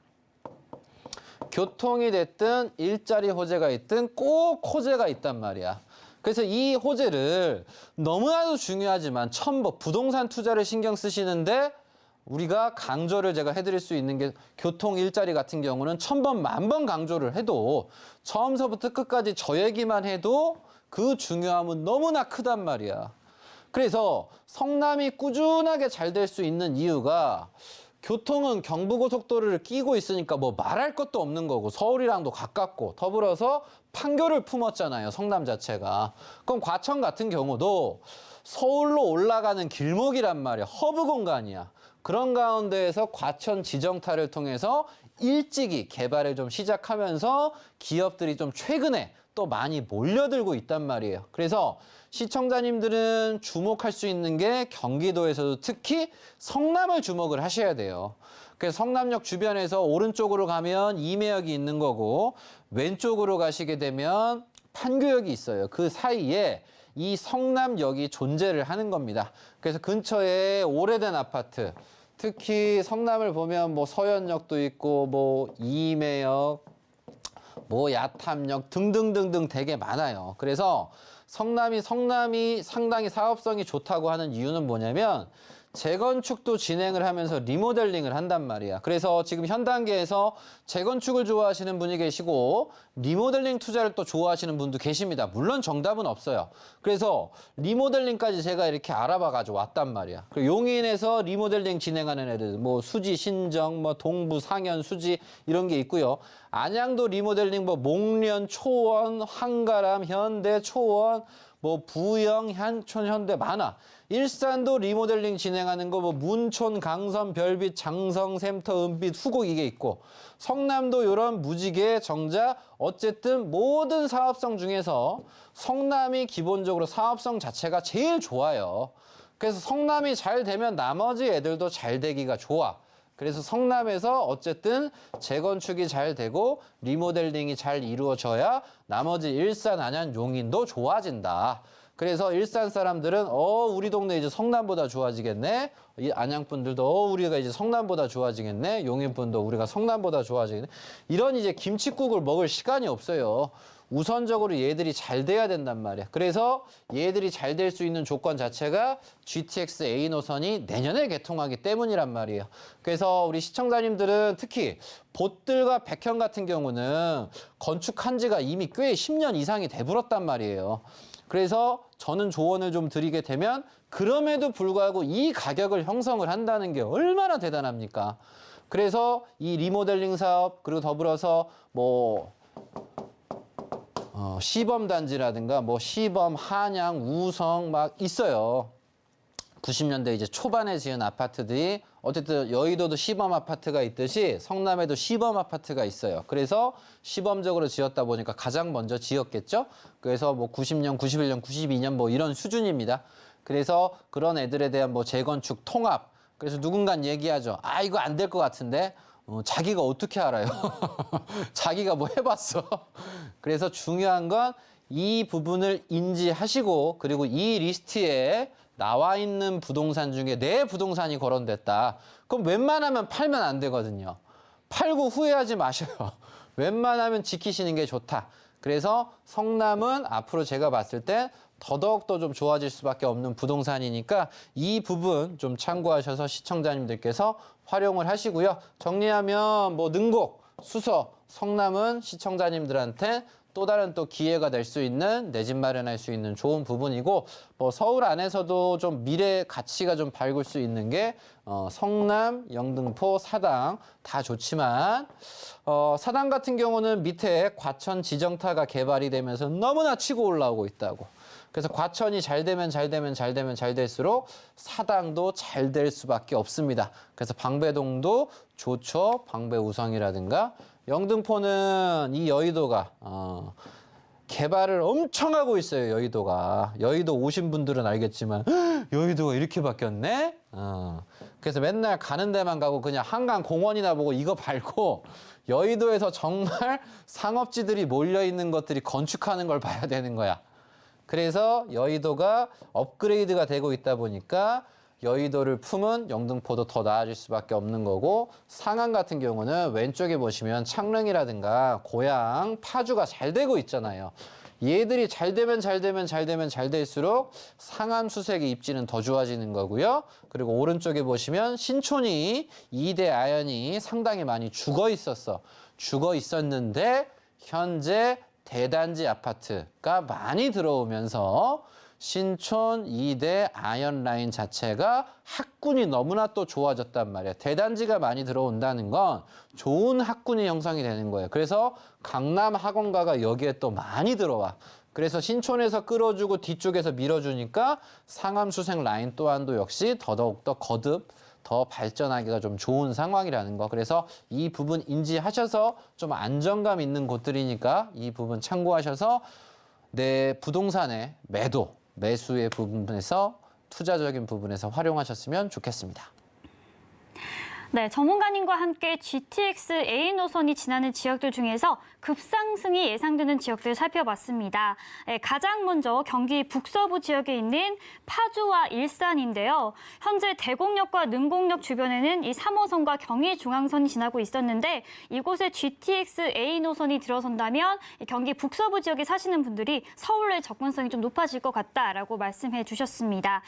교통이 됐든 일자리 호재가 있든 꼭 호재가 있단 말이야. 그래서 이 호재를 너무나도 중요하지만 부동산 투자를 신경 쓰시는데 우리가 강조를 제가 해드릴 수 있는 게 교통 일자리 같은 경우는 1000번, 10,000번 강조를 해도 처음서부터 끝까지 저 얘기만 해도 그 중요함은 너무나 크단 말이야. 그래서 성남이 꾸준하게 잘 될 수 있는 이유가 교통은 경부고속도로를 끼고 있으니까 뭐 말할 것도 없는 거고 서울이랑도 가깝고 더불어서 판교를 품었잖아요. 성남 자체가. 그럼 과천 같은 경우도 서울로 올라가는 길목이란 말이야. 허브 공간이야. 그런 가운데에서 과천 지정타를 통해서 일찍이 개발을 좀 시작하면서 기업들이 좀 최근에 또 많이 몰려들고 있단 말이에요. 그래서 시청자님들은 주목할 수 있는 게 경기도에서도 특히 성남을 주목을 하셔야 돼요. 그래서 성남역 주변에서 오른쪽으로 가면 임해역이 있는 거고 왼쪽으로 가시게 되면 판교역이 있어요. 그 사이에 이 성남역이 존재를 하는 겁니다. 그래서 근처에 오래된 아파트, 특히 성남을 보면 뭐 서현역도 있고 뭐 이매역, 뭐 야탐역 등등등등 되게 많아요. 그래서 성남이 상당히 사업성이 좋다고 하는 이유는 뭐냐면 재건축도 진행을 하면서 리모델링을 한단 말이야. 그래서 지금 현 단계에서 재건축을 좋아하시는 분이 계시고 리모델링 투자를 또 좋아하시는 분도 계십니다. 물론 정답은 없어요. 그래서 리모델링까지 제가 이렇게 알아봐 가지고 왔단 말이야. 그리고 용인에서 리모델링 진행하는 애들 뭐 수지, 신정, 뭐 동부, 상현, 수지 이런 게 있고요. 안양도 리모델링 뭐 목련, 초원, 한가람, 현대, 초원 뭐 부영, 향촌, 현대 많아. 일산도 리모델링 진행하는 거 뭐 문촌, 강선, 별빛, 장성, 샘터, 은빛, 후곡 이게 있고 성남도 이런 무지개, 정자 어쨌든 모든 사업성 중에서 성남이 기본적으로 사업성 자체가 제일 좋아요. 그래서 성남이 잘 되면 나머지 애들도 잘 되기가 좋아. 그래서 성남에서 어쨌든 재건축이 잘 되고 리모델링이 잘 이루어져야 나머지 일산, 안양, 용인도 좋아진다. 그래서 일산 사람들은 우리 동네 이제 성남보다 좋아지겠네. 이 안양 분들도 우리가 이제 성남보다 좋아지겠네. 용인 분도 우리가 성남보다 좋아지겠네. 이런 이제 김칫국을 먹을 시간이 없어요. 우선적으로 얘들이 잘 돼야 된단 말이야. 그래서 얘들이 잘 될 수 있는 조건 자체가 GTX A 노선이 내년에 개통하기 때문이란 말이에요. 그래서 우리 시청자님들은 특히 보뜰과 백현 같은 경우는 건축한 지가 이미 꽤 10년 이상이 돼버렸단 말이에요. 그래서 저는 조언을 좀 드리게 되면 그럼에도 불구하고 이 가격을 형성을 한다는 게 얼마나 대단합니까? 그래서 이 리모델링 사업 그리고 더불어서 뭐 시범단지라든가 뭐 시범, 한양, 우성 막 있어요. 90년대 이제 초반에 지은 아파트들이 어쨌든 여의도도 시범 아파트가 있듯이 성남에도 시범 아파트가 있어요. 그래서 시범적으로 지었다 보니까 가장 먼저 지었겠죠. 그래서 뭐 90년, 91년, 92년 뭐 이런 수준입니다. 그래서 그런 애들에 대한 뭐 재건축 통합. 그래서 누군간 얘기하죠. 아 이거 안 될 것 같은데. 자기가 어떻게 알아요? 자기가 뭐 해봤어? 그래서 중요한 건 이 부분을 인지하시고 그리고 이 리스트에 나와 있는 부동산 중에 내 부동산이 거론됐다. 그럼 웬만하면 팔면 안 되거든요. 팔고 후회하지 마셔요. 웬만하면 지키시는 게 좋다. 그래서 성남은 앞으로 제가 봤을 때 더더욱더 좀 좋아질 수밖에 없는 부동산이니까 이 부분 좀 참고하셔서 시청자님들께서 활용을 하시고요. 정리하면 뭐 능곡, 수서, 성남은 시청자님들한테 또 다른 또 기회가 될 수 있는 내 집 마련할 수 있는 좋은 부분이고 뭐 서울 안에서도 좀 미래 가치가 좀 밝을 수 있는 게 성남, 영등포, 사당 다 좋지만 사당 같은 경우는 밑에 과천 지정타가 개발이 되면서 너무나 치고 올라오고 있다고. 그래서 과천이 잘 되면 잘 될수록 사당도 잘 될 수밖에 없습니다. 그래서 방배동도 좋죠. 방배우성이라든가 영등포는 이 여의도가 개발을 엄청 하고 있어요. 여의도가. 여의도 오신 분들은 알겠지만 여의도가 이렇게 바뀌었네? 그래서 맨날 가는 데만 가고 그냥 한강 공원이나 보고 이거 밟고 여의도에서 정말 상업지들이 몰려있는 것들이 건축하는 걸 봐야 되는 거야. 그래서 여의도가 업그레이드가 되고 있다 보니까 여의도를 품은 영등포도 더 나아질 수밖에 없는 거고 상암 같은 경우는 왼쪽에 보시면 창릉이라든가 고양, 파주가 잘 되고 있잖아요. 얘들이 잘 되면 잘 될수록 상암 수색의 입지는 더 좋아지는 거고요. 그리고 오른쪽에 보시면 신촌이 2대 아현이 상당히 많이 죽어 있었는데 현재 대단지 아파트가 많이 들어오면서 신촌 2대 아현 라인 자체가 학군이 너무나 또 좋아졌단 말이에요. 대단지가 많이 들어온다는 건 좋은 학군이 형성이 되는 거예요. 그래서 강남 학원가가 여기에 또 많이 들어와. 그래서 신촌에서 끌어주고 뒤쪽에서 밀어주니까 상암 수색 라인 또한도 역시 더더욱더 거듭 더 발전하기가 좀 좋은 상황이라는 거. 그래서 이 부분 인지하셔서 좀 안정감 있는 곳들이니까 이 부분 참고하셔서 내 부동산의 매수의 부분에서 투자적인 부분에서 활용하셨으면 좋겠습니다. 네, 전문가님과 함께 GTX A 노선이 지나는 지역들 중에서 급상승이 예상되는 지역들을 살펴봤습니다. 가장 먼저 경기 북서부 지역에 있는 파주와 일산인데요. 현재 대곡역과 능곡역 주변에는 이 3호선과 경의중앙선이 지나고 있었는데 이곳에 GTX A 노선이 들어선다면 경기 북서부 지역에 사시는 분들이 서울의 접근성이 좀 높아질 것 같다라고 말씀해 주셨습니다.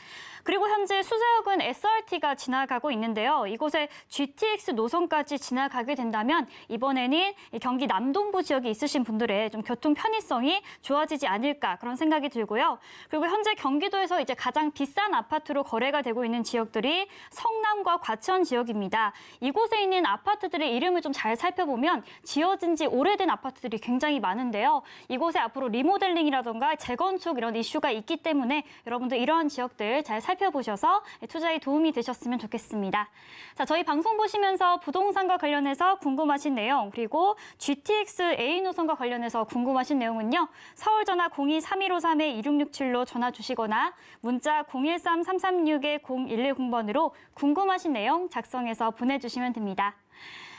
그리고 현재 수서역은 SRT가 지나가고 있는데요. 이곳에 GTX 노선까지 지나가게 된다면 이번에는 경기 남동부 지역에 있으신 분들의 좀 교통 편의성이 좋아지지 않을까 그런 생각이 들고요. 그리고 현재 경기도에서 이제 가장 비싼 아파트로 거래가 되고 있는 지역들이 성남과 과천 지역입니다. 이곳에 있는 아파트들의 이름을 좀 잘 살펴보면 지어진 지 오래된 아파트들이 굉장히 많은데요. 이곳에 앞으로 리모델링이라던가 재건축 이런 이슈가 있기 때문에 여러분들 이러한 지역들 잘 살펴보셔서 투자에 도움이 되셨으면 좋겠습니다. 자, 저희 방송 보시면서 부동산과 관련해서 궁금하신 내용 그리고 GTX A 노선과 관련해서 궁금하신 내용은요. 서울전화 02-3153-2667로 전화 주시거나 문자 013-336-0110번으로 궁금하신 내용 작성해서 보내주시면 됩니다.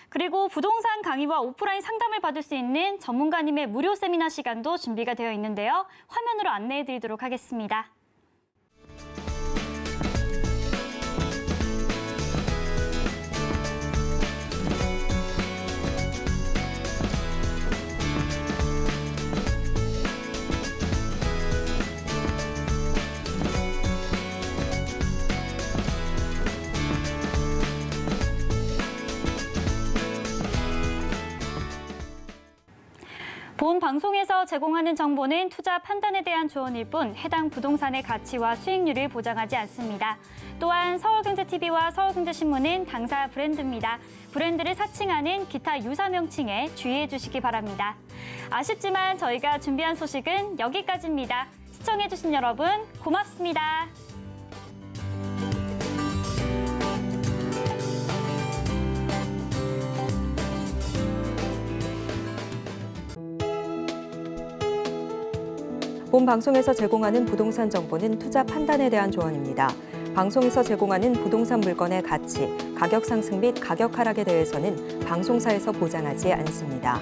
그리고 부동산 강의와 오프라인 상담을 받을 수 있는 전문가님의 무료 세미나 시간도 준비가 되어 있는데요. 화면으로 안내해 드리도록 하겠습니다. 본 방송에서 제공하는 정보는 투자 판단에 대한 조언일 뿐 해당 부동산의 가치와 수익률을 보장하지 않습니다. 또한 서울경제TV와 서울경제신문은 당사 브랜드입니다. 브랜드를 사칭하는 기타 유사 명칭에 주의해 주시기 바랍니다. 아쉽지만 저희가 준비한 소식은 여기까지입니다. 시청해주신 여러분 고맙습니다. 본 방송에서 제공하는 부동산 정보는 투자 판단에 대한 조언입니다. 방송에서 제공하는 부동산 물건의 가치, 가격 상승 및 가격 하락에 대해서는 방송사에서 보장하지 않습니다.